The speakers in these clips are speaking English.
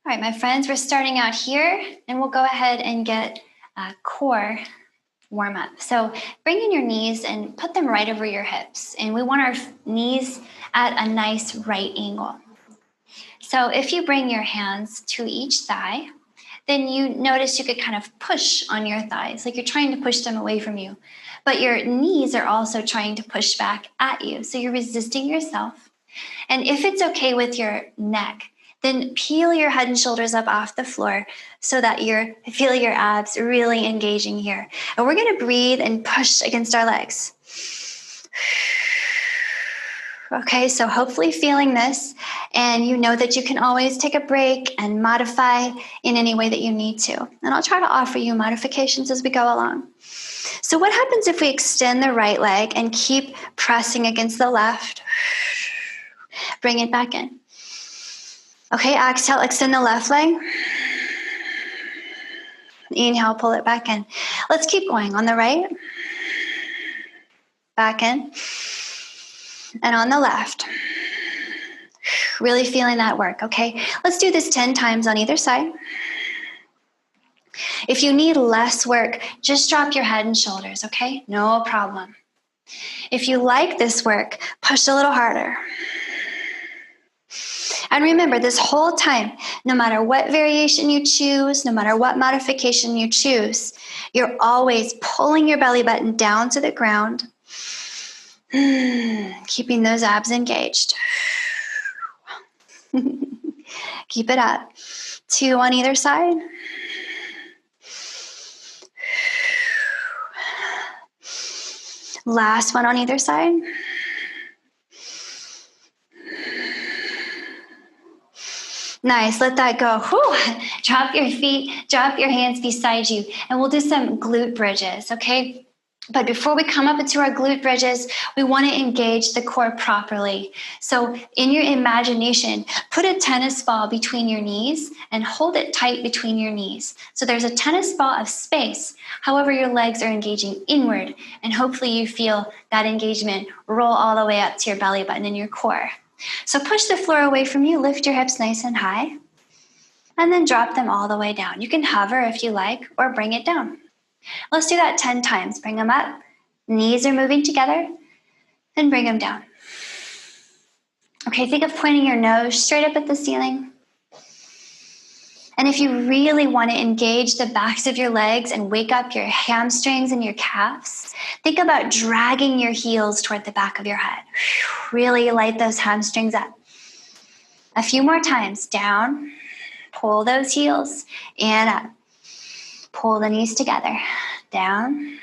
All right, my friends, we're starting out here, and we'll go ahead and get a core warm up. So bring in your knees and put them right over your hips. And we want our knees at a nice right angle. So if you bring your hands to each thigh, then you notice you could kind of push on your thighs, like you're trying to push them away from you. But your knees are also trying to push back at you. So you're resisting yourself. And if it's okay with your neck, then peel your head and shoulders up off the floor so that feel your abs really engaging here. And we're going to breathe and push against our legs. Okay, so hopefully feeling this, and you know that you can always take a break and modify in any way that you need to. And I'll try to offer you modifications as we go along. So what happens if we extend the right leg and keep pressing against the left? Bring it back in. Okay, exhale, extend the left leg. Inhale, pull it back in. Let's keep going on the right. Back in. And on the left. Really feeling that work, okay? Let's do this 10 times on either side. If you need less work, just drop your head and shoulders, okay? No problem. If you like this work, push a little harder. And remember, this whole time, no matter what variation you choose, no matter what modification you choose, you're always pulling your belly button down to the ground, keeping those abs engaged. Keep it up. 2 on either side. Last one on either side. Nice, let that go. Whew. Drop your feet, drop your hands beside you, and we'll do some glute bridges, okay? But before we come up into our glute bridges, we want to engage the core properly. So in your imagination, put a tennis ball between your knees and hold it tight between your knees. So there's a tennis ball of space. However, your legs are engaging inward, and hopefully you feel that engagement roll all the way up to your belly button and your core. So push the floor away from you, lift your hips nice and high, and then drop them all the way down. You can hover if you like, or bring it down. Let's do that 10 times. Bring them up, knees are moving together, then bring them down. Okay, think of pointing your nose straight up at the ceiling. And if you really want to engage the backs of your legs and wake up your hamstrings and your calves, think about dragging your heels toward the back of your head. Really light those hamstrings up. A few more times. Down, pull those heels, and up. Pull the knees together. Down,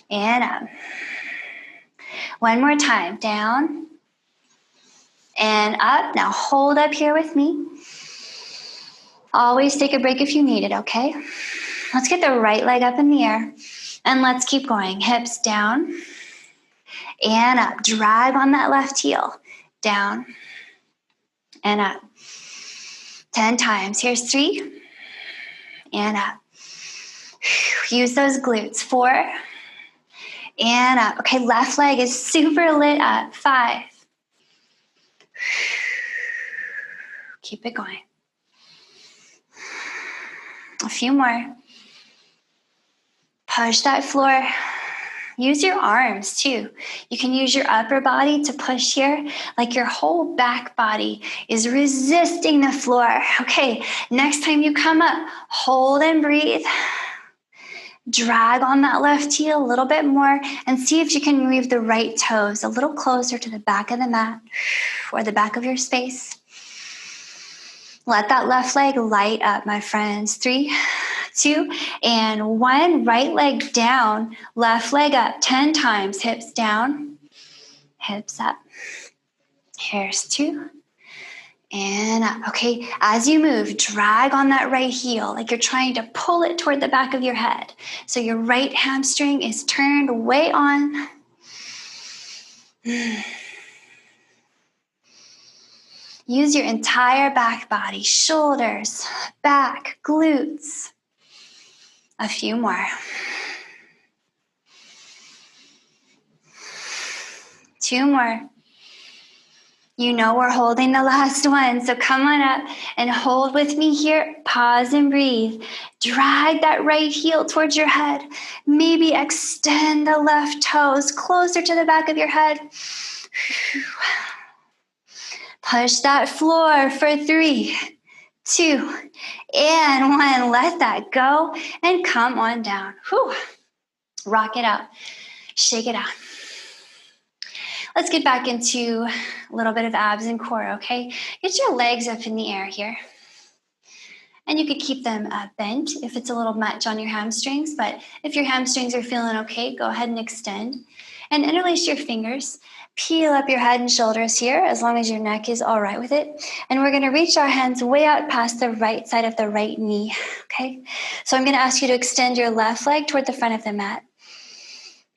and up. One more time. Down, and up. Now hold up here with me. Always take a break if you need it, okay? Let's get the right leg up in the air, and let's keep going. Hips down and up. Drag on that left heel. Down and up. 10 times. Here's 3 and up. Use those glutes. 4 and up. Okay, left leg is super lit up. 5. Keep it going. A few more. Push that floor. Use your arms too. You can use your upper body to push here, like your whole back body is resisting the floor. Okay, next time you come up, hold and breathe. Drag on that left heel a little bit more and see if you can move the right toes a little closer to the back of the mat or the back of your space. Let that left leg light up, my friends. 3, 2, and 1. Right leg down, left leg up 10 times. Hips down, hips up. Here's 2 and up. Okay, as you move, drag on that right heel like you're trying to pull it toward the back of your head. So your right hamstring is turned way on. Use your entire back body, shoulders, back, glutes. A few more. 2 more. You know we're holding the last one, so come on up and hold with me here. Pause and breathe. Drag that right heel towards your head. Maybe extend the left toes closer to the back of your head. Push that floor for 3, 2, and 1. Let that go and come on down. Whew. Rock it out. Shake it out. Let's get back into a little bit of abs and core, okay? Get your legs up in the air here. And you could keep them bent if it's a little much on your hamstrings, but if your hamstrings are feeling okay, go ahead and extend. And interlace your fingers. Peel up your head and shoulders here, as long as your neck is all right with it. And we're gonna reach our hands way out past the right side of the right knee, okay? So I'm gonna ask you to extend your left leg toward the front of the mat.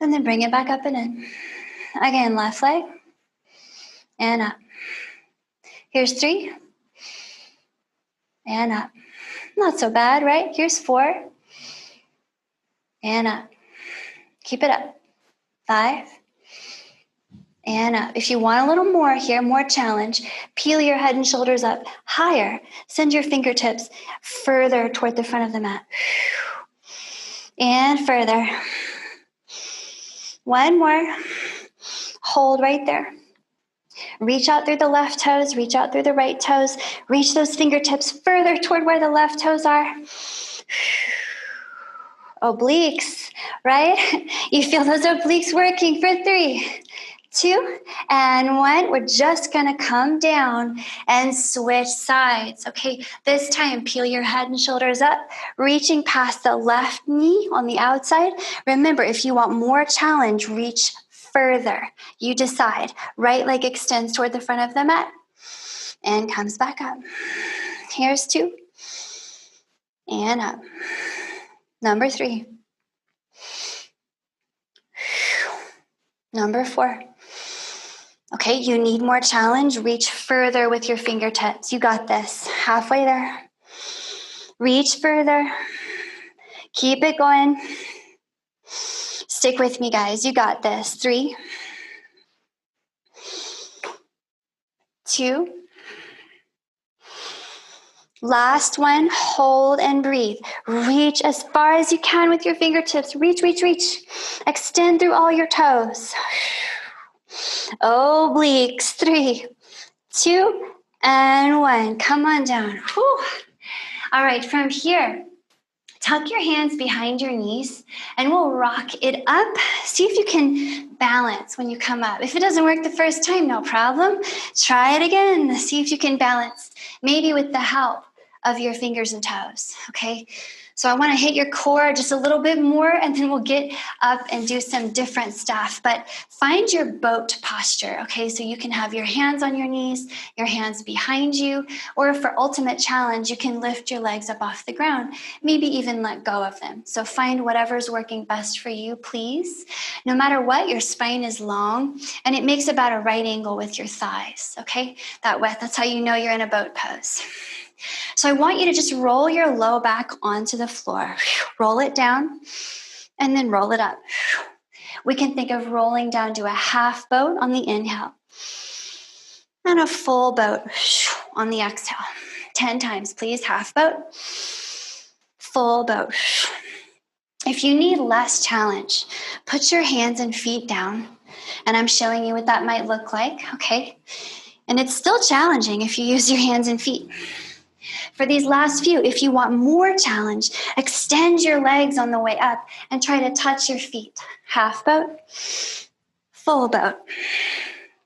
And then bring it back up and in. Again, left leg, and up. Here's 3, and up. Not so bad, right? Here's 4, and up. Keep it up. 5, and up. If you want a little more here, more challenge, peel your head and shoulders up higher. Send your fingertips further toward the front of the mat. And further. One more. Hold right there. Reach out through the left toes, reach out through the right toes, reach those fingertips further toward where the left toes are. Obliques, right? You feel those obliques working for 3, 2, and 1. We're just gonna come down and switch sides, okay? This time, peel your head and shoulders up, reaching past the left knee on the outside. Remember, if you want more challenge, reach further. You decide. Right leg extends toward the front of the mat and comes back up. Here's 2, and up. Number 3. Number 4. Okay, you need more challenge. Reach further with your fingertips. You got this. Halfway there. Reach further. Keep it going. Stick with me, guys. You got this. 3, 2. Last one. Hold and breathe. Reach as far as you can with your fingertips. Reach, reach, reach. Extend through all your toes. Obliques. 3, 2, and 1. Come on down. Whew. All right, from here, tuck your hands behind your knees and we'll rock it up. See if you can balance when you come up. If it doesn't work the first time, no problem. Try it again. See if you can balance, maybe with the help of your fingers and toes, okay? So I want to hit your core just a little bit more and then we'll get up and do some different stuff. But find your boat posture, okay? So you can have your hands on your knees, your hands behind you, or for ultimate challenge, you can lift your legs up off the ground, maybe even let go of them. So find whatever's working best for you, please. No matter what, your spine is long and it makes about a right angle with your thighs, okay? That's how you know you're in a boat pose. So I want you to just roll your low back onto the floor. Roll it down and then roll it up. We can think of rolling down to a half boat on the inhale and a full boat on the exhale. 10 times, please. Half boat, full boat. If you need less challenge, put your hands and feet down. And I'm showing you what that might look like, okay? And it's still challenging if you use your hands and feet. For these last few, if you want more challenge, extend your legs on the way up and try to touch your feet. Half boat, full boat.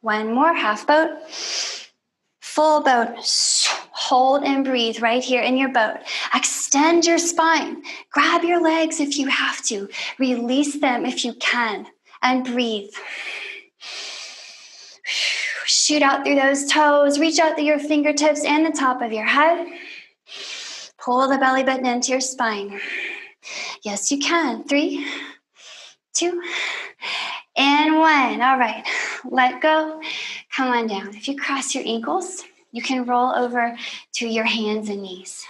One more, half boat, full boat. Hold and breathe right here in your boat. Extend your spine. Grab your legs if you have to. Release them if you can. And breathe. Shoot out through those toes. Reach out through your fingertips and the top of your head. Pull the belly button into your spine. Yes, you can. 3, 2, and 1. All right. Let go. Come on down. If you cross your ankles, you can roll over to your hands and knees.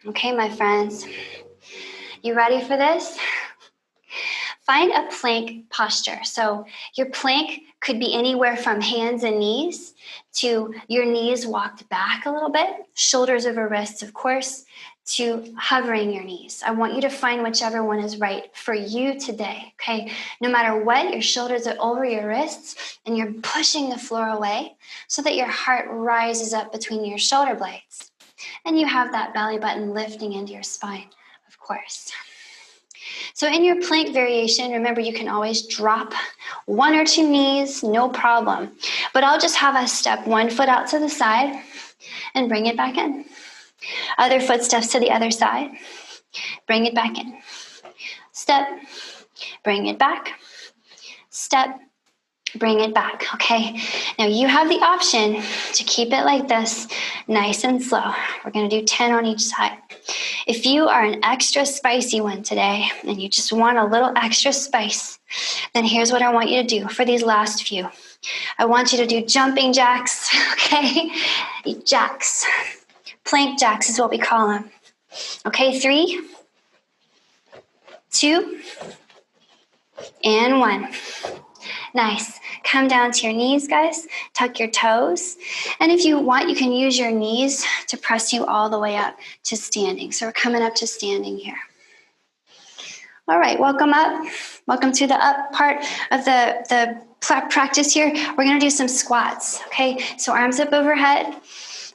Okay, my friends. You ready for this? find a plank posture. So your plank could be anywhere from hands and knees to your knees walked back a little bit, shoulders over wrists, of course, to hovering your knees. I want you to find whichever one is right for you today, okay? No matter what, your shoulders are over your wrists and you're pushing the floor away so that your heart rises up between your shoulder blades. And you have that belly button lifting into your spine, of course. So in your plank variation, remember you can always drop 1 or 2 knees, no problem. But I'll just have us step 1 foot out to the side and bring it back in. Other footsteps to the other side, bring it back in. Step, bring it back. Step, bring it back, okay? Now you have the option to keep it like this, nice and slow. We're gonna do 10 on each side. If you are an extra spicy one today and you just want a little extra spice, then here's what I want you to do for these last few. I want you to do jumping jacks, okay? Jacks. Plank jacks is what we call them. Okay, 3, 2, and 1. Nice. Come down to your knees, guys. Tuck your toes. And if you want, you can use your knees to press you all the way up to standing. So we're coming up to standing here. All right, welcome up. Welcome to the up part of the practice here. We're going to do some squats, okay? So arms up overhead.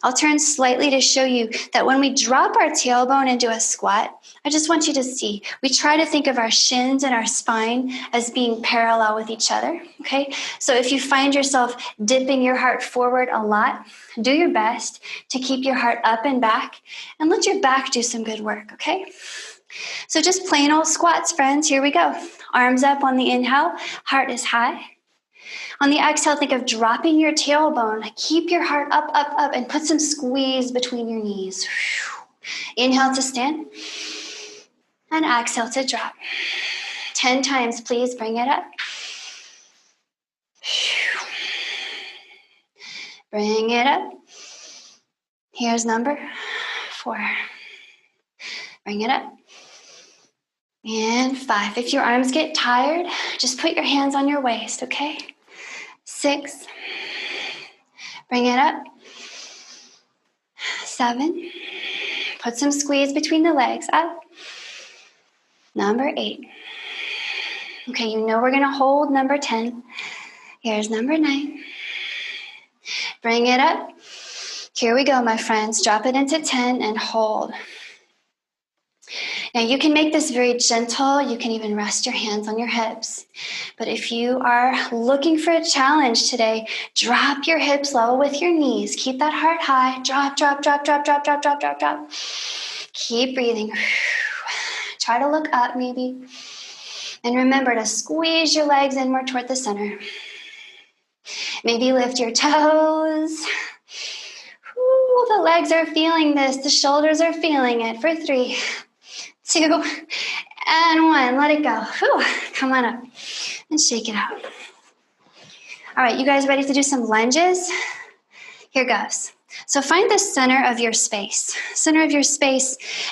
I'll turn slightly to show you that when we drop our tailbone into a squat, I just want you to see, we try to think of our shins and our spine as being parallel with each other, okay? So if you find yourself dipping your heart forward a lot, do your best to keep your heart up and back, and let your back do some good work, okay? So just plain old squats, friends. Here we go. Arms up on the inhale, heart is high. On the exhale, think of dropping your tailbone. Keep your heart up, up, up, and put some squeeze between your knees. Inhale to stand, and exhale to drop. 10 times, please. Bring it up. Bring it up. Here's number 4. Bring it up. And 5. If your arms get tired, just put your hands on your waist, okay? 6. Bring it up. 7. Put some squeeze between the legs. Up. Number 8. Okay, you know we're going to hold number 10. Here's number 9. Bring it up. Here we go, my friends. Drop it into 10 and hold. Now you can make this very gentle. You can even rest your hands on your hips. But if you are looking for a challenge today, drop your hips level with your knees. Keep that heart high. Drop, drop, drop, drop, drop, drop, drop, drop, drop. Keep breathing. Try to look up maybe. And remember to squeeze your legs in more toward the center. Maybe lift your toes. Ooh, the legs are feeling this. The shoulders are feeling it. For 3, 2, and 1. Let it go. Whew. Come on up and shake it out. All right, you guys ready to do some lunges? Here goes. So find the center of your space,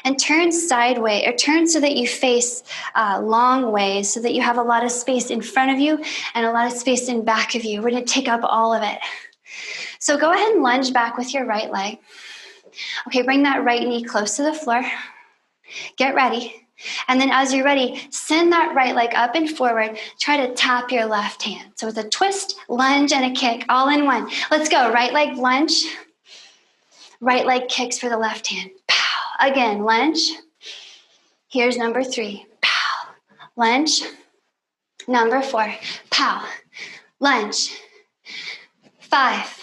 and turn sideways, or turn so that you face long ways, so that you have a lot of space in front of you and a lot of space in back of you. We're going to take up all of it. So go ahead and lunge back with your right leg. Okay, bring that right knee close to the floor. Get ready. And then as you're ready, send that right leg up and forward. Try to tap your left hand. So it's a twist, lunge, and a kick all in one. Let's go. Right leg lunge. Right leg kicks for the left hand. Pow. Again, lunge. Here's number 3. Pow. Lunge. Number 4. Pow. Lunge. 5.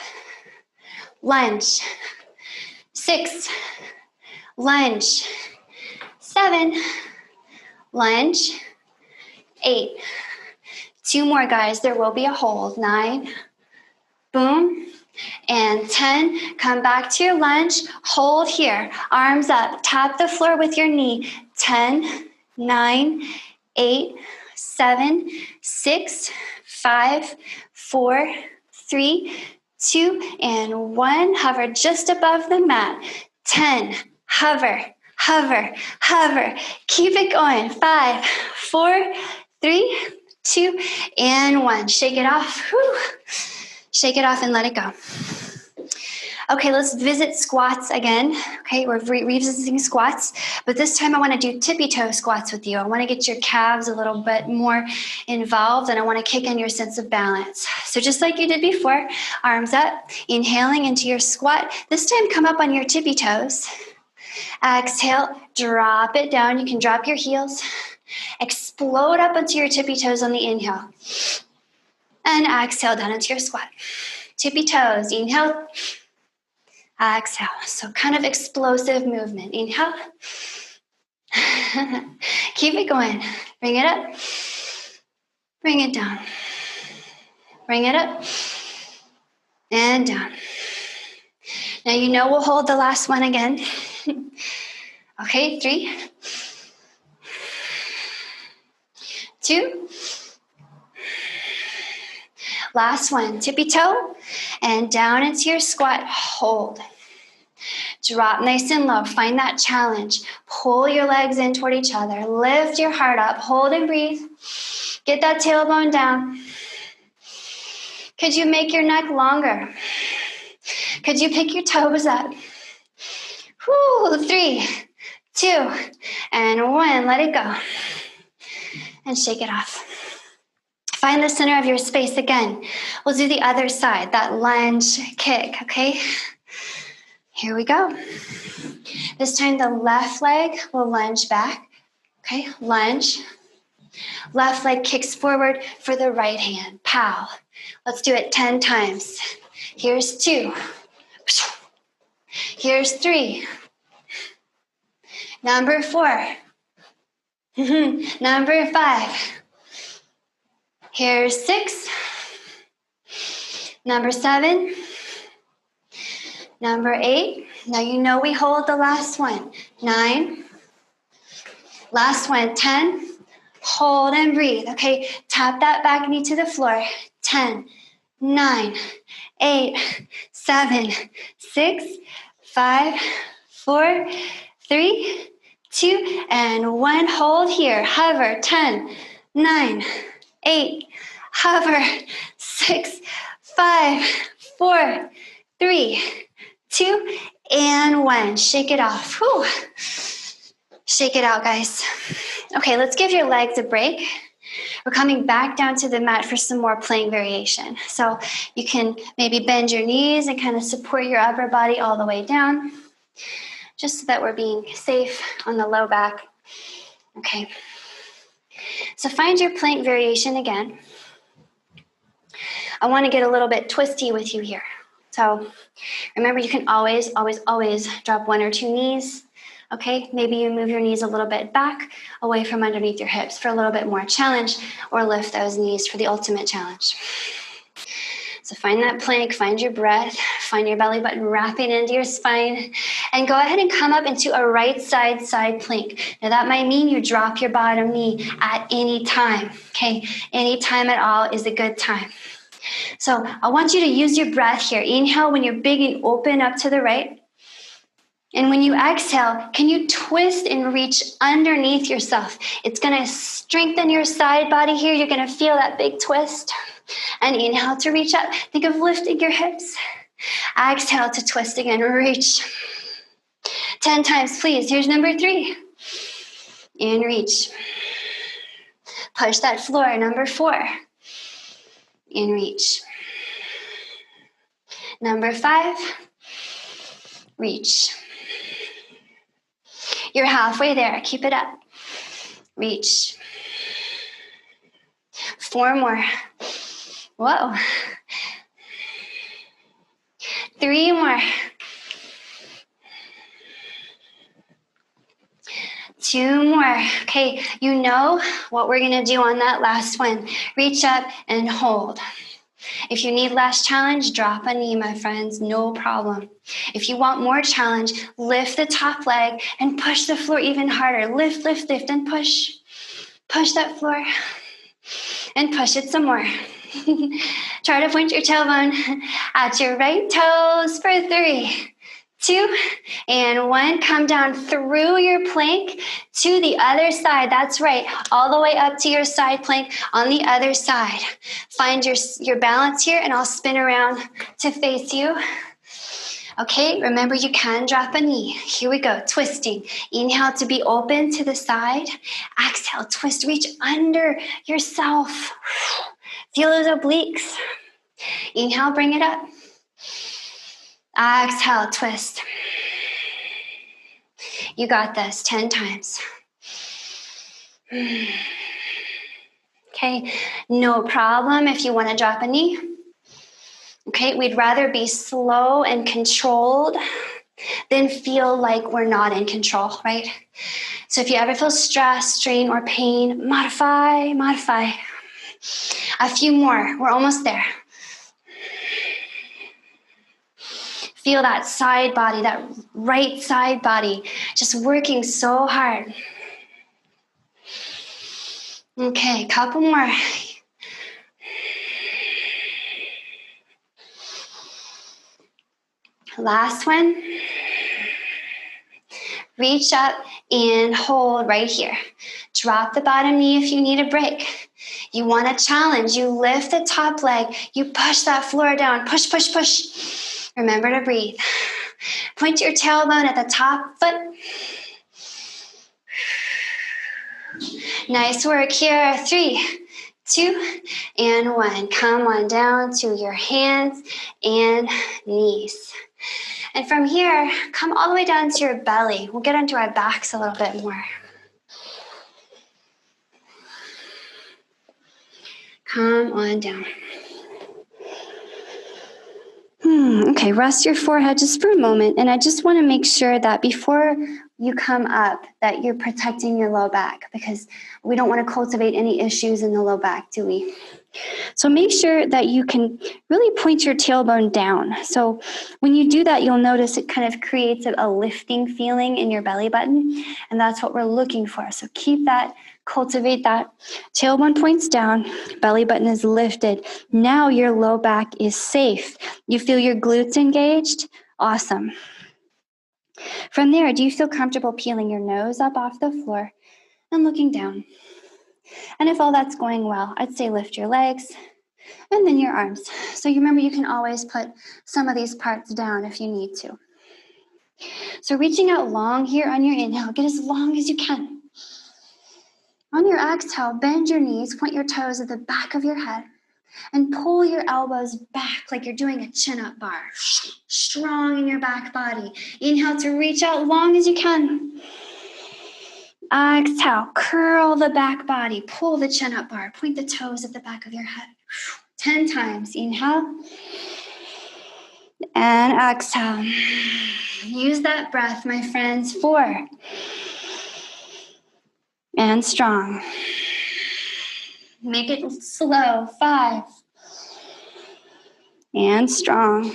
Lunge. 6. Lunge. 7. Lunge. 8. 2 more, guys. There will be a hold. 9. Boom. And 10. Come back to your lunge. Hold here. Arms up. Tap the floor with your knee. 10, 9, 8, 7, 6, 5, 4, 3, 2, and 1. Hover just above the mat. 10. Hover. Hover, hover. Keep it going. 5, 4, 3, 2, and 1. Shake it off. Whew. Shake it off and let it go. Okay, let's visit squats again. Okay, we're revisiting squats, but this time I want to do tippy toe squats with you. I want to get your calves a little bit more involved, and I want to kick in your sense of balance. So just like you did before, arms up, inhaling into your squat. This time come up on your tippy toes. Exhale, drop it down. You can drop your heels. Explode up onto your tippy toes on the inhale. And exhale down into your squat. Tippy toes, inhale. Exhale. So kind of explosive movement. Inhale. Keep it going. Bring it up. Bring it down. Bring it up. And down. Now you know we'll hold the last one again. Okay, 3, 2. Last one. Tippy toe and down into your squat. Hold. Drop nice and low. Find that challenge. Pull your legs in toward each other. Lift your heart up. Hold and breathe. Get that tailbone down. Could you make your neck longer? Could you pick your toes up? Whew, 3, 2, and 1. Let it go. And shake it off. Find the center of your space again. We'll do the other side, that lunge kick, okay? Here we go. This time the left leg will lunge back, okay? Lunge. Left leg kicks forward for the right hand. Pow. Let's do it 10 times. Here's 2. Here's 3. Number 4. Number 5. Here's 6. Number 7. Number 8. Now you know we hold the last one. 9. Last one. 10. Hold and breathe. Okay, tap that back knee to the floor. 10, 9, 8, 7, 6, 5, 4, 3, 2, and 1. Hold here. Hover. 10, 9, 8. Hover. 6, 5, 4, 3, 2, and 1. Shake it off. Whew. Shake it out, guys. Okay, let's give your legs a break. We're coming back down to the mat for some more plank variation. So you can maybe bend your knees and kind of support your upper body all the way down, just so that we're being safe on the low back. Okay. So find your plank variation again. I want to get a little bit twisty with you here. So remember, you can always, always, always drop 1 or 2 knees. Okay, maybe you move your knees a little bit back, away from underneath your hips for a little bit more challenge, or lift those knees for the ultimate challenge. So find that plank, find your breath, find your belly button wrapping into your spine, and go ahead and come up into a right side plank. Now that might mean you drop your bottom knee at any time, okay? Any time at all is a good time. So I want you to use your breath here. Inhale when you're big and open up to the right. And when you exhale, can you twist and reach underneath yourself? It's going to strengthen your side body here. You're going to feel that big twist. And inhale to reach up. Think of lifting your hips. Exhale to twist again. Reach. 10 times, please. Here's number 3. And reach. Push that floor. Number 4. And reach. Number 5. Reach. You're halfway there. Keep it up. Reach. 4 more. Whoa. 3 more. 2 more. Okay, you know what we're going to do on that last one. Reach up and hold. If you need less challenge, drop a knee, my friends, no problem. If you want more challenge, lift the top leg and push the floor even harder. Lift, lift, lift, and push. Push that floor and push it some more. Try to point your tailbone at your right toes for 3, 2, and 1. Come down through your plank to the other side. That's right. All the way up to your side plank on the other side. Find your balance here, and I'll spin around to face you. Okay, remember you can drop a knee. Here we go, twisting. Inhale to be open to the side. Exhale, twist, reach under yourself. Feel those obliques. Inhale, bring it up. Exhale, twist. You got this, 10 times. Okay, no problem if you want to drop a knee. Okay, we'd rather be slow and controlled than feel like we're not in control, right? So if you ever feel stress, strain, or pain, modify. A few more, we're almost there. Feel that side body, that right side body, just working so hard. Okay, couple more. Last one. Reach up and hold right here. Drop the bottom knee if you need a break. You want a challenge. You lift the top leg. You push that floor down. Push, push, push. Remember to breathe. Point your tailbone at the top foot. Nice work here. 3, 2, and 1. Come on down to your hands and knees. And from here, come all the way down to your belly. We'll get onto our backs a little bit more. Come on down. Okay, rest your forehead just for a moment. And I just want to make sure that before you come up, that you're protecting your low back, because we don't want to cultivate any issues in the low back, do we? So make sure that you can really point your tailbone down. So when you do that, you'll notice it kind of creates a lifting feeling in your belly button. And that's what we're looking for. So keep that, cultivate that. Tailbone points down, belly button is lifted. Now your low back is safe. You feel your glutes engaged? Awesome. From there, do you feel comfortable peeling your nose up off the floor and looking down? And if all that's going well, I'd say lift your legs and then your arms. So you remember you can always put some of these parts down if you need to. So reaching out long here on your inhale, get as long as you can. On your exhale, bend your knees, point your toes at the back of your head, and pull your elbows back like you're doing a chin-up bar. Strong in your back body. Inhale to reach out long as you can. Exhale, curl the back body, pull the chin up bar, point the toes at the back of your head. 10 times. Inhale and exhale. Use that breath, my friends. 4 and strong. Make it slow. 5 and strong.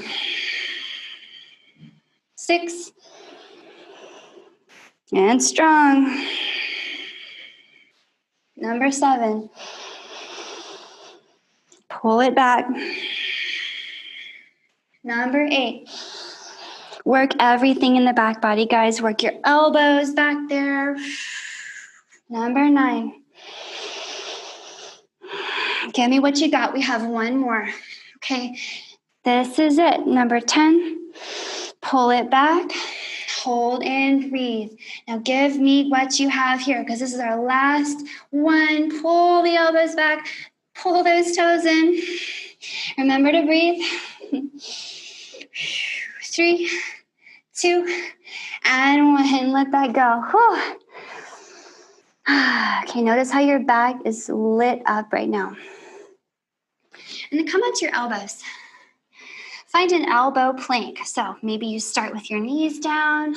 6 and strong. Number 7. Pull it back. Number 8. Work everything in the back body, guys. Work your elbows back there. Number 9. Give me what you got. We have one more. Okay. This is it. Number 10. Pull it back. Hold and breathe. Now give me what you have here, because this is our last one. Pull the elbows back. Pull those toes in. Remember to breathe. 3, 2, and 1. Let that go. Whew. Okay, notice how your back is lit up right now. And then come onto your elbows. Find an elbow plank. So maybe you start with your knees down,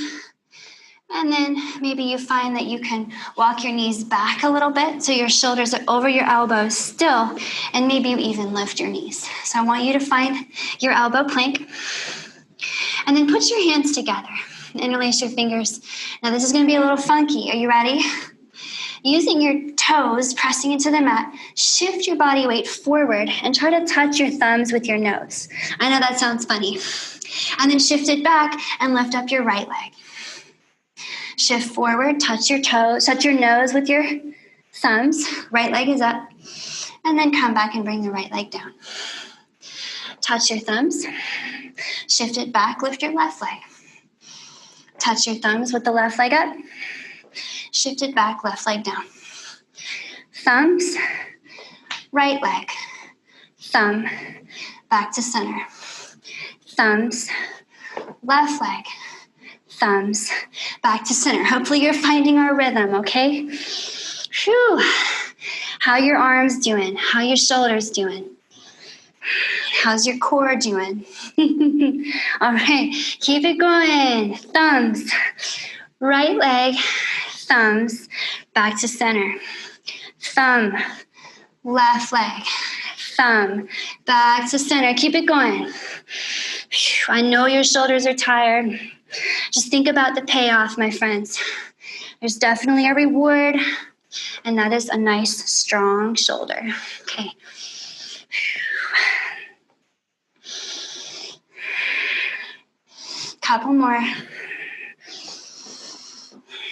and then maybe you find that you can walk your knees back a little bit so your shoulders are over your elbows still, and maybe you even lift your knees. So I want you to find your elbow plank, and then put your hands together. Interlace your fingers. Now this is going to be a little funky. Are you ready? Using your toes, pressing into the mat, shift your body weight forward and try to touch your thumbs with your nose. I know that sounds funny. And then shift it back and lift up your right leg. Shift forward, touch your toes, touch your nose with your thumbs. Right leg is up. And then come back and bring the right leg down. Touch your thumbs. Shift it back, lift your left leg. Touch your thumbs with the left leg up. Shift it back, left leg down. Thumbs, right leg. Thumb, back to center. Thumbs, left leg. Thumbs, back to center. Hopefully you're finding our rhythm, okay? Whew. How your arms doing? How your shoulders doing? How's your core doing? All right, keep it going. Thumbs, right leg, thumbs, back to center. Thumb, left leg, thumb, back to center. Keep it going. I know your shoulders are tired. Just think about the payoff, my friends. There's definitely a reward, and that is a nice, strong shoulder. Okay. Couple more.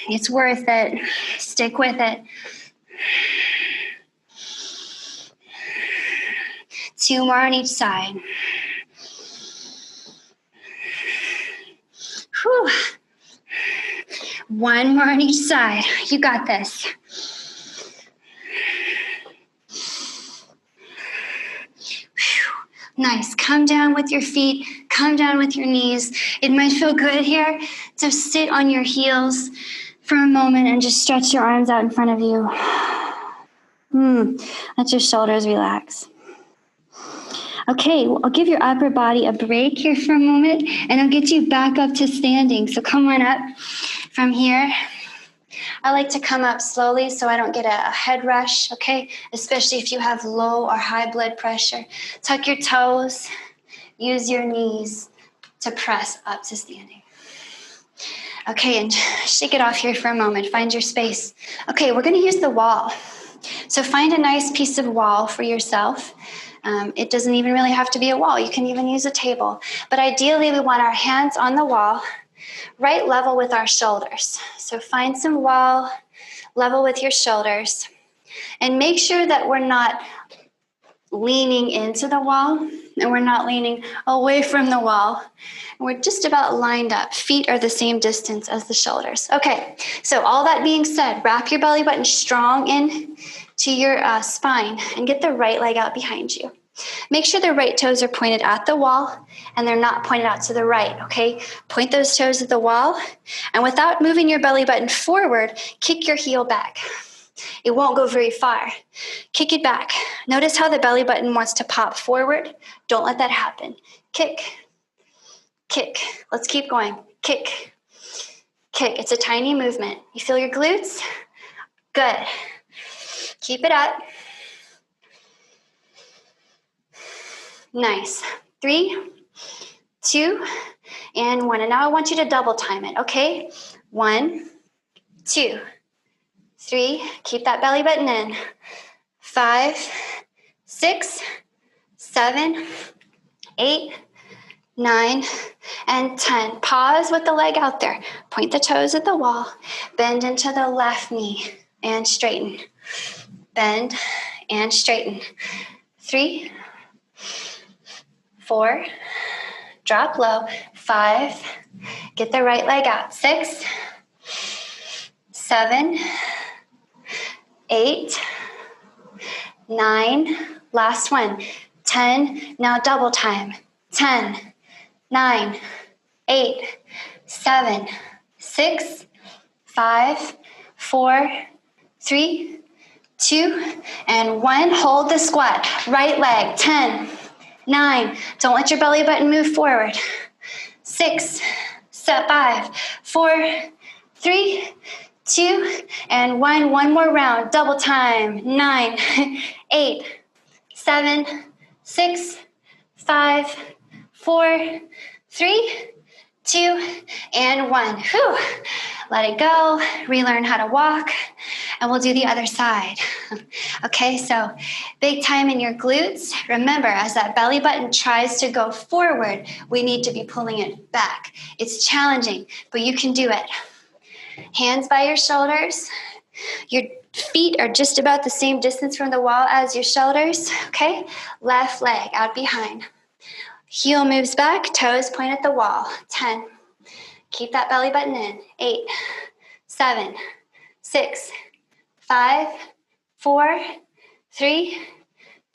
It's worth it. Stick with it. 2 more on each side. Whew. 1 more on each side. You got this. Nice. Come down with your feet. Come down with your knees. It might feel good here to sit on your heels for a moment and just stretch your arms out in front of you. Let your shoulders relax. Okay, well, I'll give your upper body a break here for a moment, and I'll get you back up to standing. So come on up from here. I like to come up slowly so I don't get a head rush, okay? Especially if you have low or high blood pressure. Tuck your toes. Use your knees to press up to standing. Okay, and shake it off here for a moment. Find your space. Okay, we're going to use the wall. So find a nice piece of wall for yourself. It doesn't even really have to be a wall. You can even use a table. But ideally, we want our hands on the wall, right level with our shoulders. So find some wall, level with your shoulders. And make sure that we're not leaning into the wall and we're not leaning away from the wall. We're just about lined up. Feet are the same distance as the shoulders. Okay, so all that being said, wrap your belly button strong in to your spine and get the right leg out behind you. Make sure the right toes are pointed at the wall and they're not pointed out to the right, okay? Point those toes at the wall, and without moving your belly button forward, kick your heel back. It won't go very far. Kick it back. Notice how the belly button wants to pop forward. Don't let that happen. Kick, kick. Let's keep going. Kick, kick. It's a tiny movement. You feel your glutes? Good. Keep it up. Nice. 3, 2, and 1. And now I want you to double time it, okay? 1, 2, 3. Keep that belly button in. 5, 6, 7, 8, 9, and 10. Pause with the leg out there. Point the toes at the wall. Bend into the left knee and straighten. Bend and straighten. 3, 4, drop low. 5, get the right leg out. 6, 7, 8, 9, last one. 10, now double time. 10, 9, 8, 7, 6, 5, 4, 3, 2, and 1. Hold the squat. Right leg. 10, 9. Don't let your belly button move forward. 6, 5, 4, 3, 2, and 1. One more round. Double time. 9, 8, 7, 6, 5, 4, 3, 2, and 1. Whew. let it go, relearn how to walk, and we'll do the other side. Okay, so big time in your glutes. Remember, as that belly button tries to go forward, we need to be pulling it back. It's challenging, but you can do it. Hands by your shoulders. Your feet are just about the same distance from the wall as your shoulders, okay? Left leg out behind. Heel moves back, toes point at the wall. 10. Keep that belly button in. 8, 7, 6, 5, 4, 3,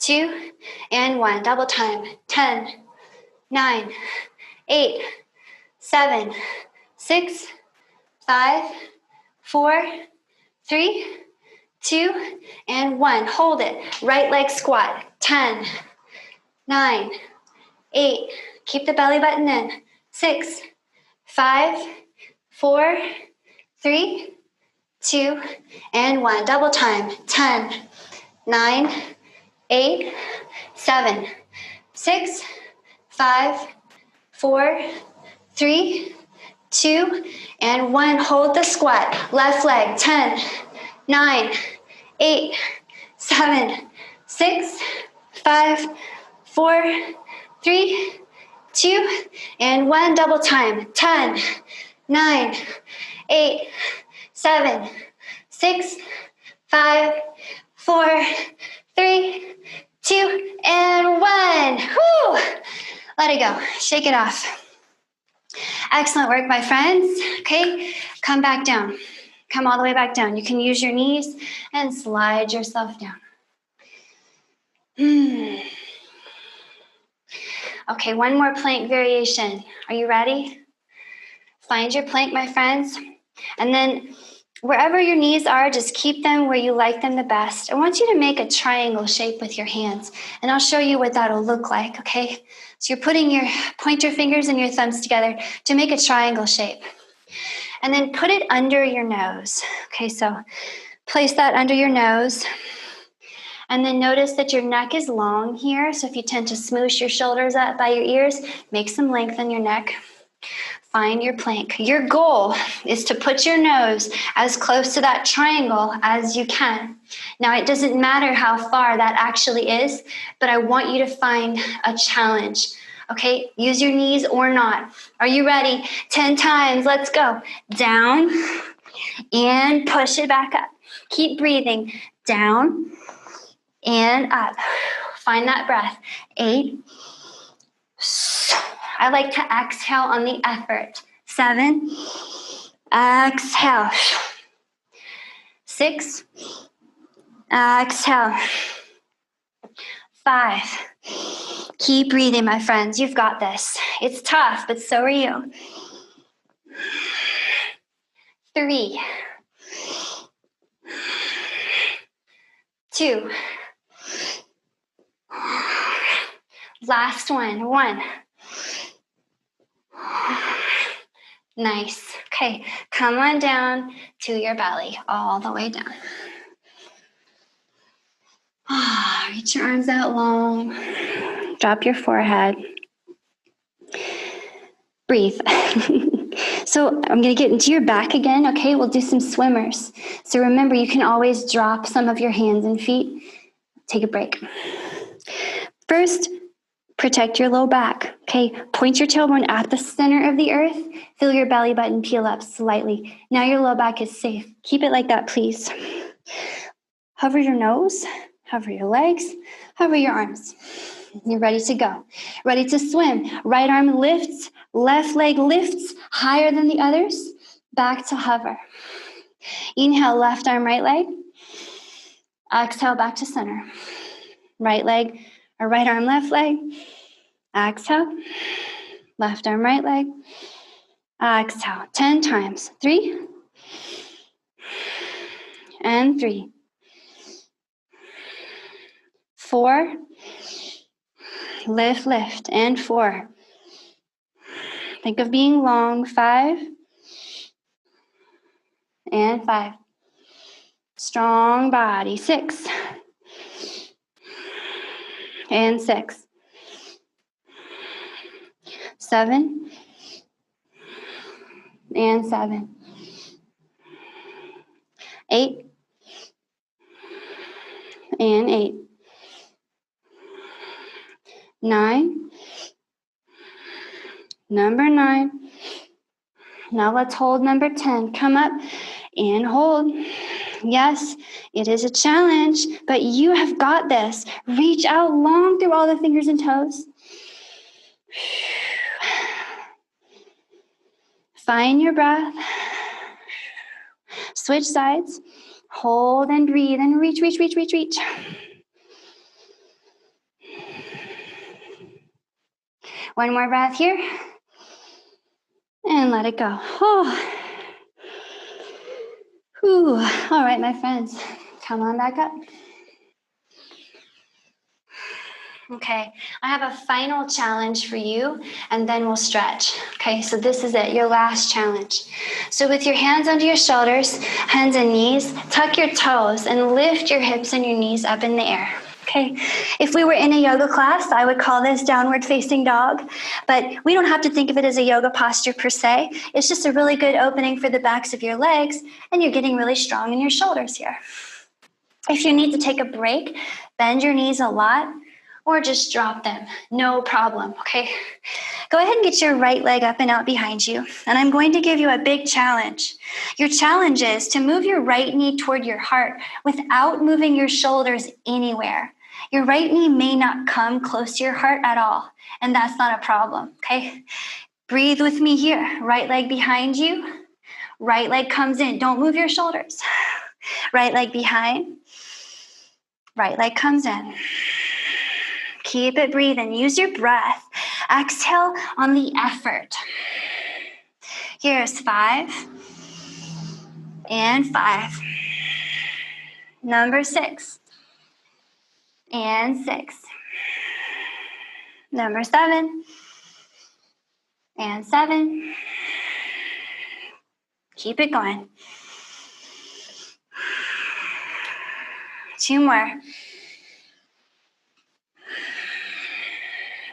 2, and 1. Double time. 10, 9, 8, 7, 6, 5, 4, 3, 2, and 1. Hold it. Right leg squat. 10, 9, 8. Keep the belly button in. 6, 5, 4, 3, 2, and 1. Double time. 10, 9, 8, 7, 6, 5, 4, 3, 2, and 1. Hold the squat. Left leg. 10, 9, 8, 7, 6, 5, 4, 3, 2, and 1. Double time. 10, 9, 8, 7, 6, 5, 4, 3, 2, and 1. Whew. Let it go. Shake it off. Excellent work, my friends. Okay, come back down. Come all the way back down. You can use your knees and slide yourself down. Okay, one more plank variation. Are you ready? Find your plank, my friends. And then wherever your knees are, just keep them where you like them the best. I want you to make a triangle shape with your hands, and I'll show you what that'll look like, okay? So you're putting your pointer fingers and your thumbs together to make a triangle shape. And then put it under your nose. Okay, so place that under your nose. And then notice that your neck is long here. So if you tend to smoosh your shoulders up by your ears, make some length in your neck. Find your plank. Your goal is to put your nose as close to that triangle as you can. Now, it doesn't matter how far that actually is, but I want you to find a challenge. Okay, use your knees or not. Are you ready? 10 times, let's go. Down and push it back up. Keep breathing. Down and up. Find that breath. 8. I like to exhale on the effort. 7. Exhale. 6. Exhale. 5. Keep breathing, my friends. You've got this. It's tough, but so are you. 3. 2. Last one. 1. Nice. Okay, come on down to your belly, all the way down. Reach your arms out long. Drop your forehead. Breathe. So I'm going to get into your back again, okay? We'll do some swimmers. So remember, you can always drop some of your hands and feet. Take a break. First, protect your low back, okay? Point your tailbone at the center of the earth. Feel your belly button peel up slightly. Now your low back is safe. Keep it like that, please. Hover your nose, hover your legs, hover your arms. You're ready to go. Ready to swim. Right arm lifts, left leg lifts higher than the others. Back to hover. Inhale, left arm, right leg. Exhale, back to center. Right leg or right arm, left leg. Exhale, left arm, right leg. Exhale, 10 times. 3 and 3. 4. Lift, lift, and 4. Think of being long. 5 and 5. Strong body. 6 and 6. 7 and 7. 8, and 8. 9, number 9. Now let's hold number 10. Come up and hold. Yes, it is a challenge, but you have got this. Reach out long through all the fingers and toes. Find your breath. Switch sides. Hold and breathe and reach, reach, reach, reach, reach. One more breath here. And let it go. Oh. Whew. All right, my friends, come on back up. Okay, I have a final challenge for you, and then we'll stretch. Okay, so this is it, your last challenge. So with your hands under your shoulders, hands and knees, tuck your toes and lift your hips and your knees up in the air. Okay, if we were in a yoga class, I would call this downward facing dog, but we don't have to think of it as a yoga posture per se. It's just a really good opening for the backs of your legs, and you're getting really strong in your shoulders here. If you need to take a break, bend your knees a lot, or just drop them, no problem, okay? Go ahead and get your right leg up and out behind you, and I'm going to give you a big challenge. Your challenge is to move your right knee toward your heart without moving your shoulders anywhere. Your right knee may not come close to your heart at all, and that's not a problem, okay? Breathe with me here. Right leg behind you. Right leg comes in. Don't move your shoulders. Right leg behind. Right leg comes in. Keep it breathing. Use your breath. Exhale on the effort. Here's 5 and 5. Number 6 and 6. Number 7 and 7. Keep it going. 2 more.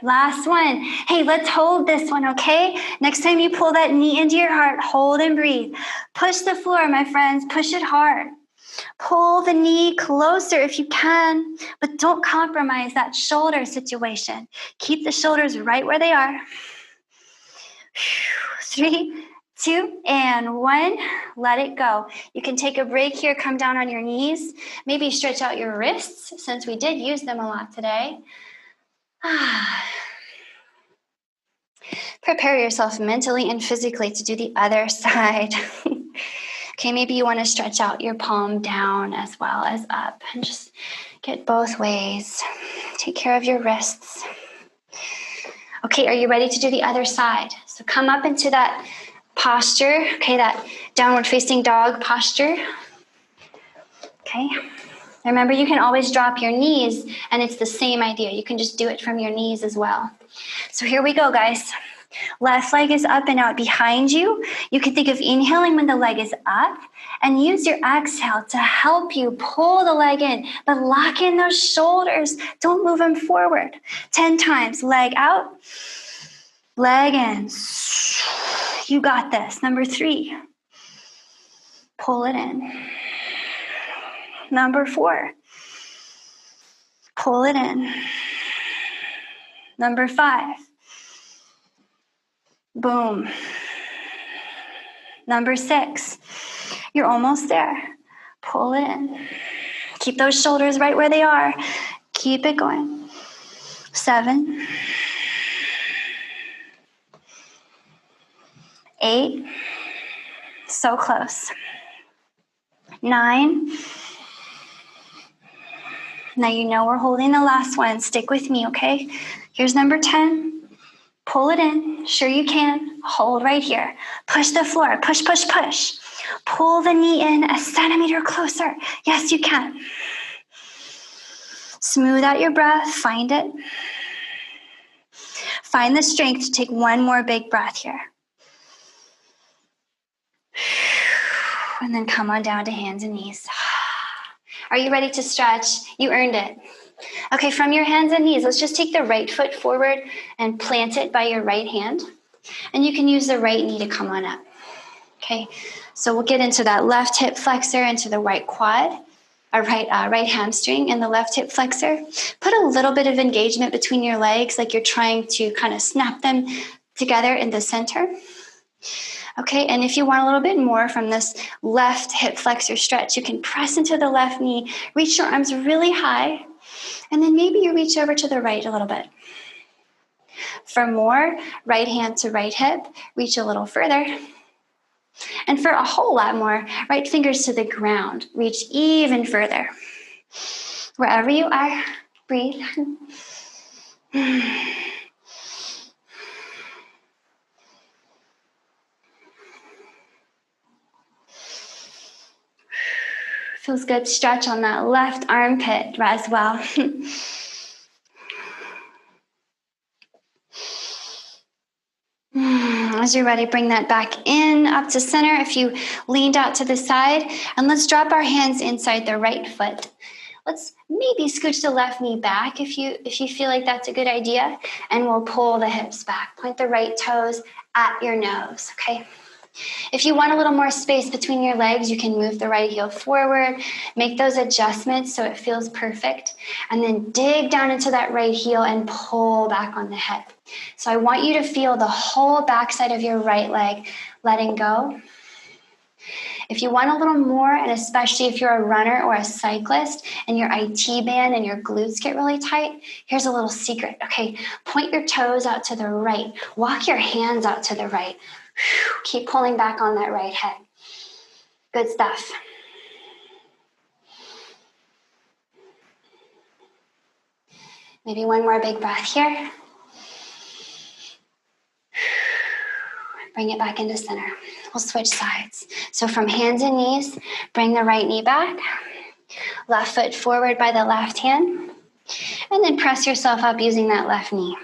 Last one. Hey, let's hold this one, okay? Next time you pull that knee into your heart, hold and breathe. Push the floor, my friends. Push it hard. Pull the knee closer if you can, but don't compromise that shoulder situation. Keep the shoulders right where they are. 3, 2, and 1. Let it go. You can take a break here. Come down on your knees. Maybe stretch out your wrists since we did use them a lot today. Prepare yourself mentally and physically to do the other side. Okay, maybe you want to stretch out your palm down as well as up and just get both ways. Take care of your wrists. Okay, are you ready to do the other side? So come up into that posture, okay, that downward facing dog posture. Okay. Remember, you can always drop your knees, and it's the same idea. You can just do it from your knees as well. So here we go, guys. Left leg is up and out behind you. You can think of inhaling when the leg is up and use your exhale to help you pull the leg in, but lock in those shoulders. Don't move them forward. 10 times. Leg out, leg in. You got this. Number 3. Pull it in. Number 4. Pull it in. Number 5. Boom. Number 6. You're almost there. Pull it in. Keep those shoulders right where they are. Keep it going. 7. 8. So close. 9. Now you know we're holding the last one. Stick with me, okay? Here's number 10. Pull it in. Sure you can. Hold right here. Push the floor. Push, push, push. Pull the knee in a centimeter closer. Yes, you can. Smooth out your breath. Find it. Find the strength to take one more big breath here. And then come on down to hands and knees. Are you ready to stretch? You earned it. Okay, from your hands and knees, let's just take the right foot forward and plant it by your right hand. And you can use the right knee to come on up. Okay, so we'll get into that left hip flexor, into the right quad, or right hamstring and the left hip flexor. Put a little bit of engagement between your legs, like you're trying to kind of snap them together in the center. Okay, and if you want a little bit more from this left hip flexor stretch, you can press into the left knee, reach your arms really high, and then maybe you reach over to the right a little bit. For more, right hand to right hip, reach a little further. And for a whole lot more, right fingers to the ground, reach even further. Wherever you are, breathe. Feels good. Stretch on that left armpit as well. As you're ready, bring that back in, up to center. If you leaned out to the side, and let's drop our hands inside the right foot. Let's maybe scooch the left knee back if you feel like that's a good idea, and we'll pull the hips back. Point the right toes at your nose, okay? If you want a little more space between your legs, you can move the right heel forward, make those adjustments so it feels perfect, and then dig down into that right heel and pull back on the hip. So I want you to feel the whole backside of your right leg letting go. If you want a little more, and especially if you're a runner or a cyclist and your IT band and your glutes get really tight, here's a little secret, okay? Point your toes out to the right. Walk your hands out to the right. Keep pulling back on that right hip. Good stuff. Maybe one more big breath here. Bring it back into center. We'll switch sides. So from hands and knees, bring the right knee back. Left foot forward by the left hand. And then press yourself up using that left knee.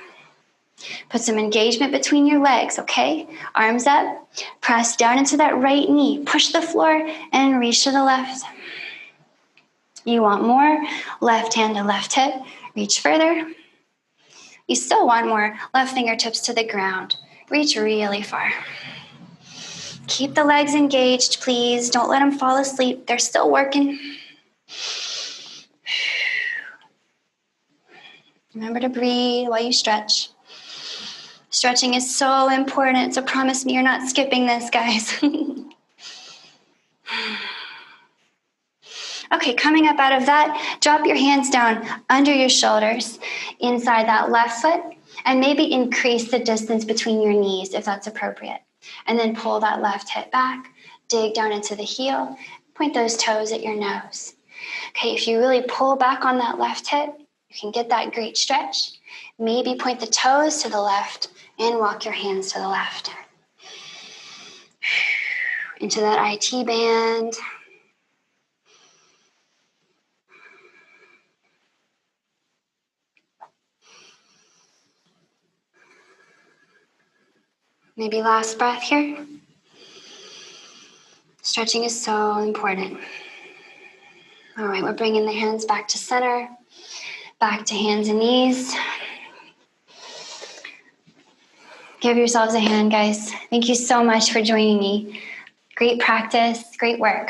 Put some engagement between your legs, okay? Arms up, press down into that right knee, push the floor, and reach to the left. You want more? Left hand to left hip, reach further. You still want more? Left fingertips to the ground, reach really far. Keep the legs engaged, please. Don't let them fall asleep. They're still working. Remember to breathe while you stretch. Stretching is so important, so promise me you're not skipping this, guys. Okay, coming up out of that, drop your hands down under your shoulders, inside that left foot, and maybe increase the distance between your knees if that's appropriate. And then pull that left hip back, dig down into the heel, point those toes at your nose. Okay, if you really pull back on that left hip, you can get that great stretch. Maybe point the toes to the left and walk your hands to the left. Into that IT band. Maybe last breath here. Stretching is so important. All right, we're bringing the hands back to center, back to hands and knees. Give yourselves a hand, guys. Thank you so much for joining me. Great practice, great work.